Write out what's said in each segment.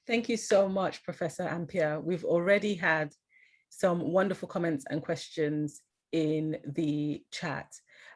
Thank you so much, Professor Ampiah. We've already had some wonderful comments and questions in the chat.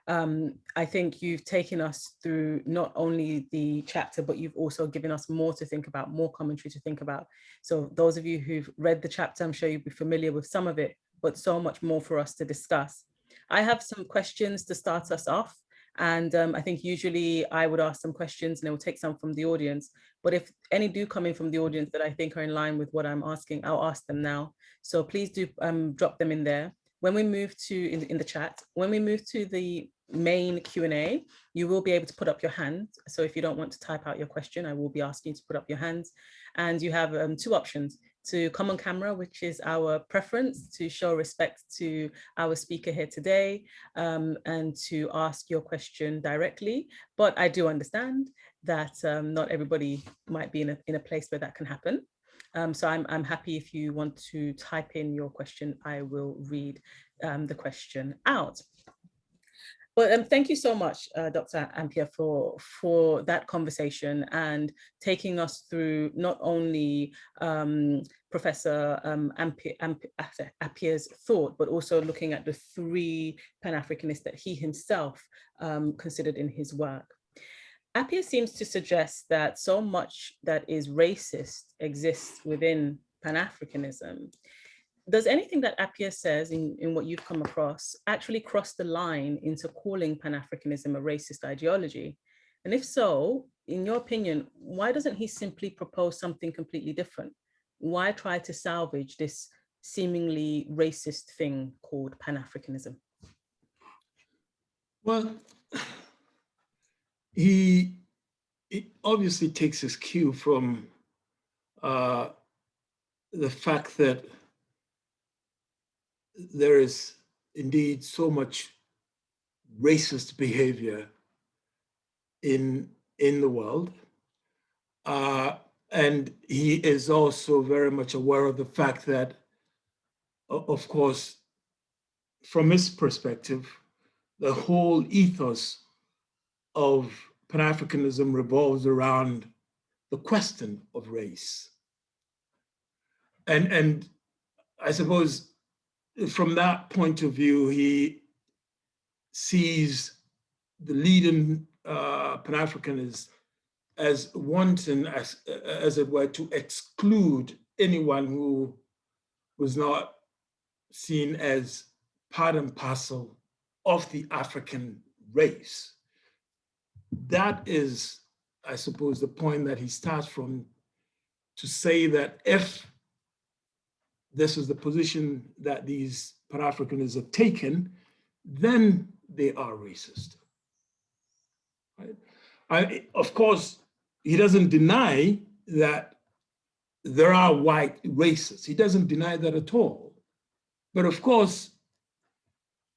I think you've taken us through not only the chapter, but you've also given us more to think about, more commentary to think about. So those of you who've read the chapter, I'm sure you'll be familiar with some of it, but so much more for us to discuss. I have some questions to start us off. And I think usually I would ask some questions and I will take some from the audience. But if any do come in from the audience that I think are in line with what I'm asking, I'll ask them now. So please do drop them in there. When we move to, in the chat, when we move to the main Q&A, you will be able to put up your hand. So if you don't want to type out your question, I will be asking you to put up your hands. And you have two options: to come on camera, which is our preference to show respect to our speaker here today, and to ask your question directly. But I do understand that not everybody might be in a place where that can happen. So I'm happy if you want to type in your question, I will read the question out. But thank you so much, Dr. Ampiah, for that conversation and taking us through not only Professor Appiah's thought, but also looking at the three Pan-Africanists that he himself considered in his work. Appiah seems to suggest that so much that is racist exists within Pan-Africanism. Does anything that Appiah says in what you've come across actually cross the line into calling Pan-Africanism a racist ideology? And if so, in your opinion, why doesn't he simply propose something completely different? Why try to salvage this seemingly racist thing called Pan-Africanism? Well, he obviously takes his cue from the fact that there is indeed so much racist behavior in the world. And he is also very much aware of the fact that, of course, from his perspective, the whole ethos of Pan-Africanism revolves around the question of race. And I suppose from that point of view, he sees the leading Pan-Africanists as wanting, as it were, to exclude anyone who was not seen as part and parcel of the African race. That is, I suppose, the point that he starts from, to say that if this is the position that these Pan-Africanists have taken, then they are racist. Right? Of course, he doesn't deny that there are white racists. He doesn't deny that at all. But of course,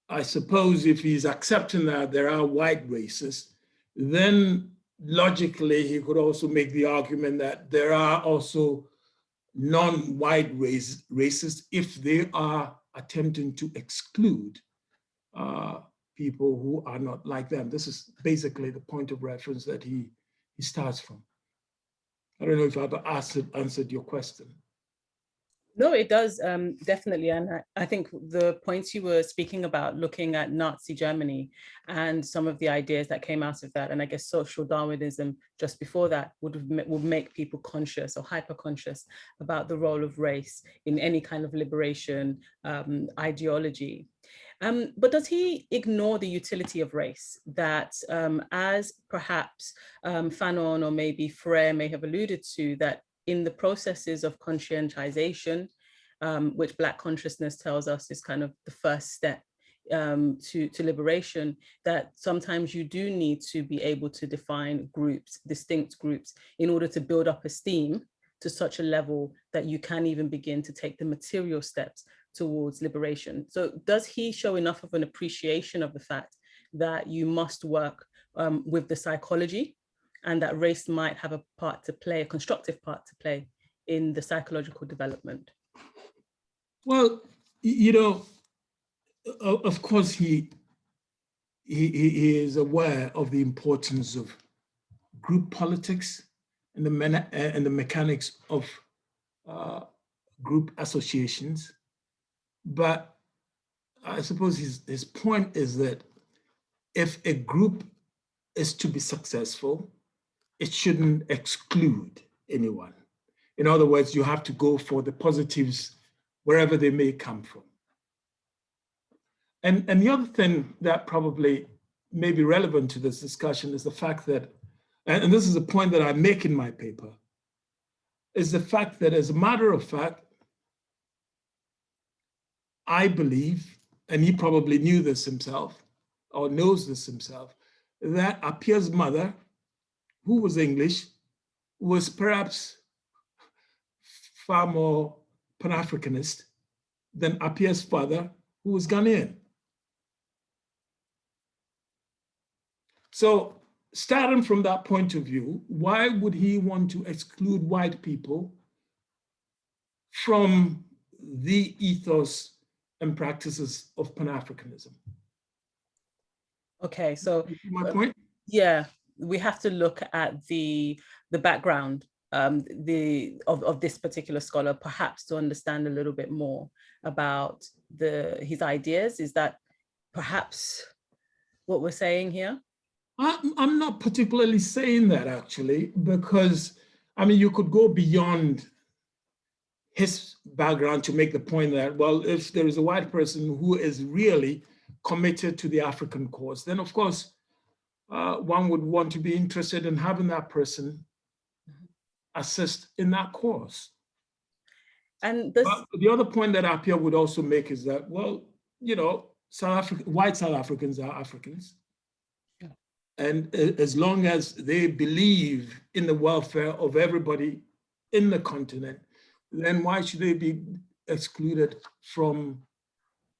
I suppose if he's accepting that there are white racists, then logically he could also make the argument that there are also non-white racists if they are attempting to exclude people who are not like them. This is basically the point of reference that he starts from. I don't know if I've answered your question. No, it does, definitely. And I think the points you were speaking about, looking at Nazi Germany and some of the ideas that came out of that, and I guess social Darwinism just before that would make people conscious or hyper-conscious about the role of race in any kind of liberation ideology. But does he ignore the utility of race that, as perhaps Fanon or maybe Frere may have alluded to, that in the processes of conscientization, which Black consciousness tells us is kind of the first step to liberation, that sometimes you do need to be able to define groups, distinct groups, in order to build up esteem to such a level that you can even begin to take the material steps towards liberation. So does he show enough of an appreciation of the fact that you must work with the psychology, and that race might have a part to play, a constructive part to play in the psychological development? Well, you know, of course, he is aware of the importance of group politics and the mechanics of group associations. But I suppose his point is that if a group is to be successful, it shouldn't exclude anyone. In other words, you have to go for the positives wherever they may come from. And the other thing that probably may be relevant to this discussion is the fact that, and this is a point that I make in my paper, is the fact that, as a matter of fact, I believe, and he probably knew this himself, or knows this himself, that Appiah's mother, who was English, was perhaps far more Pan-Africanist than Appiah's father, who was Ghanaian. So, starting from that point of view, why would he want to exclude white people from the ethos and practices of Pan-Africanism? Okay, so my point? Yeah, we have to look at the background of this particular scholar, perhaps to understand a little bit more about his ideas. Is that perhaps what we're saying here? I'm not particularly saying that, actually, because, I mean, you could go beyond his background to make the point that, well, if there is a white person who is really committed to the African cause, then of course, one would want to be interested in having that person assist in that cause. And the other point that Appiah would also make is that, well, you know, white South Africans are Africans. Yeah. And as long as they believe in the welfare of everybody in the continent, then why should they be excluded from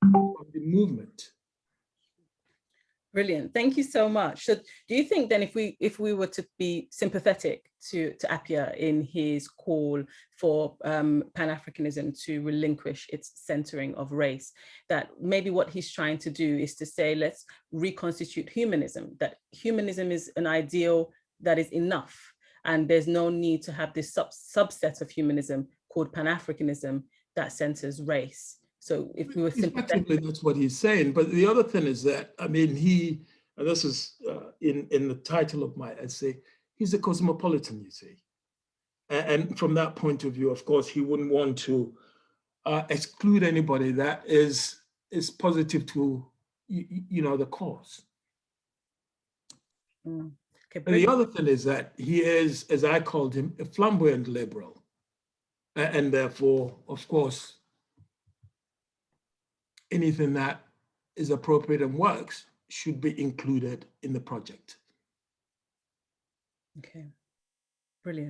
the movement? Brilliant. Thank you so much. So do you think then if we were to be sympathetic to Appiah in his call for Pan-Africanism to relinquish its centering of race, that maybe what he's trying to do is to say, let's reconstitute humanism, that humanism is an ideal that is enough, and there's no need to have this subset of humanism called Pan-Africanism that centers race. So if we were sympathetic, that's what he's saying. But the other thing is that, I mean, and this is in the title of my essay, he's a cosmopolitan, you see. And from that point of view, of course, he wouldn't want to exclude anybody that is positive to, you know, the cause. Okay, and the other thing is that he is, as I called him, a flamboyant liberal. And therefore, of course, anything that is appropriate and works should be included in the project. Okay, brilliant.